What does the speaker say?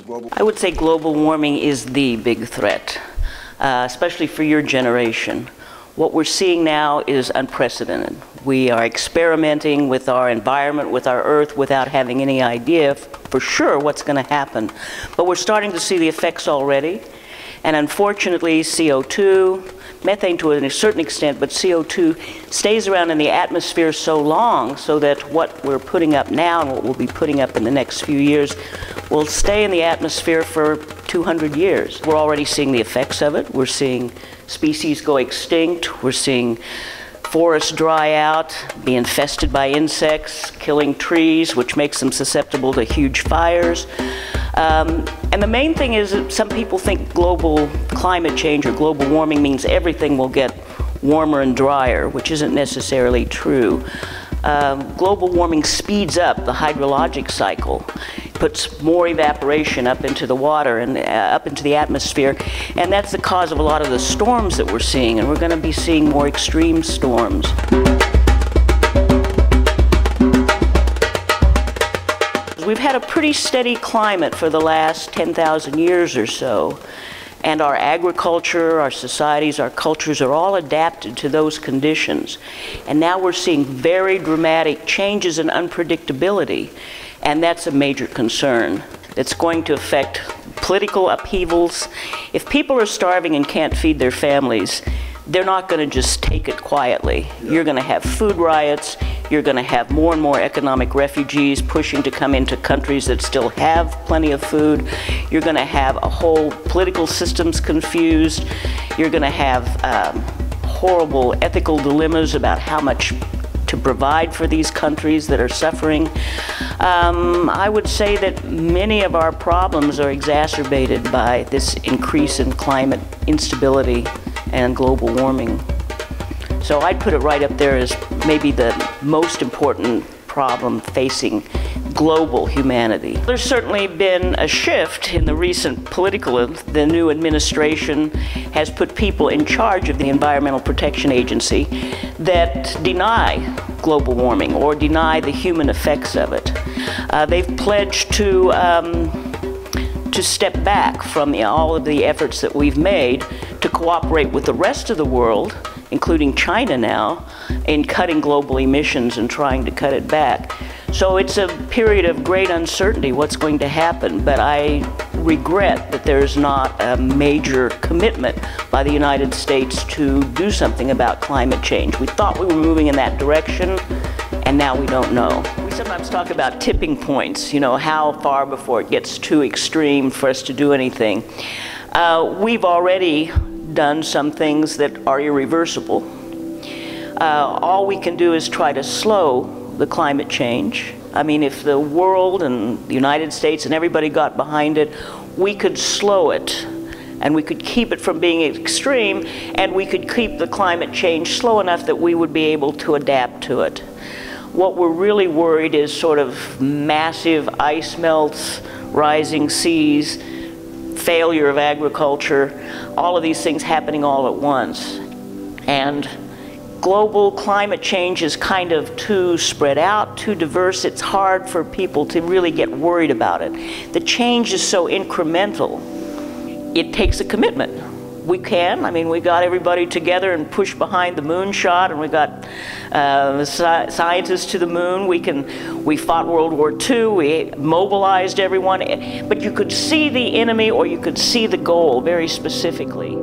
global? I would say global warming is the big threat, especially for your generation. What we're seeing now is unprecedented. We are experimenting with our environment, with our Earth, without having any idea for sure what's going to happen. But we're starting to see the effects already. And unfortunately, CO2, methane to a certain extent, but CO2 stays around in the atmosphere so long so that what we're putting up now and what we'll be putting up in the next few years will stay in the atmosphere for 200 years. We're already seeing the effects of it. We're seeing species go extinct. We're seeing forests dry out, be infested by insects, killing trees, which makes them susceptible to huge fires. And the main thing is that some people think global climate change or global warming means everything will get warmer and drier, which isn't necessarily true. Global warming speeds up the hydrologic cycle, puts more evaporation up into the water and up into the atmosphere, and that's the cause of a lot of the storms that we're seeing, and we're going to be seeing more extreme storms. We've had a pretty steady climate for the last 10,000 years or so, and our agriculture, our societies, our cultures are all adapted to those conditions. And now we're seeing very dramatic changes in unpredictability, and that's a major concern. It's going to affect political upheavals. If people are starving and can't feed their families, they're not going to just take it quietly. You're going to have food riots. You're going to have more and more economic refugees pushing to come into countries that still have plenty of food. You're going to have a whole political systems confused. You're going to have horrible ethical dilemmas about how much to provide for these countries that are suffering. I would say that many of our problems are exacerbated by this increase in climate instability and global warming. So I'd put it right up there as maybe the most important problem facing global humanity. There's certainly been a shift in the recent the new administration has put people in charge of the Environmental Protection Agency that deny global warming or deny the human effects of it. They've pledged to step back from all of the efforts that we've made to cooperate with the rest of the world, including China now, in cutting global emissions and trying to cut it back. So it's a period of great uncertainty what's going to happen, but I regret that there's not a major commitment by the United States to do something about climate change. We thought we were moving in that direction, and now we don't know. We sometimes talk about tipping points, you know, how far before it gets too extreme for us to do anything. We've already done some things that are irreversible. All we can do is try to slow the climate change. I mean, if the world and the United States and everybody got behind it, we could slow it, and we could keep it from being extreme, and we could keep the climate change slow enough that we would be able to adapt to it. What we're really worried is sort of massive ice melts, rising seas, failure of agriculture, all of these things happening all at once. And global climate change is kind of too spread out, too diverse. It's hard for people to really get worried about it. The change is so incremental. It takes a commitment. We can. I mean, we got everybody together and pushed behind the moonshot, and we got scientists to the moon. We fought World War II. We mobilized everyone. But you could see the enemy, or you could see the goal very specifically.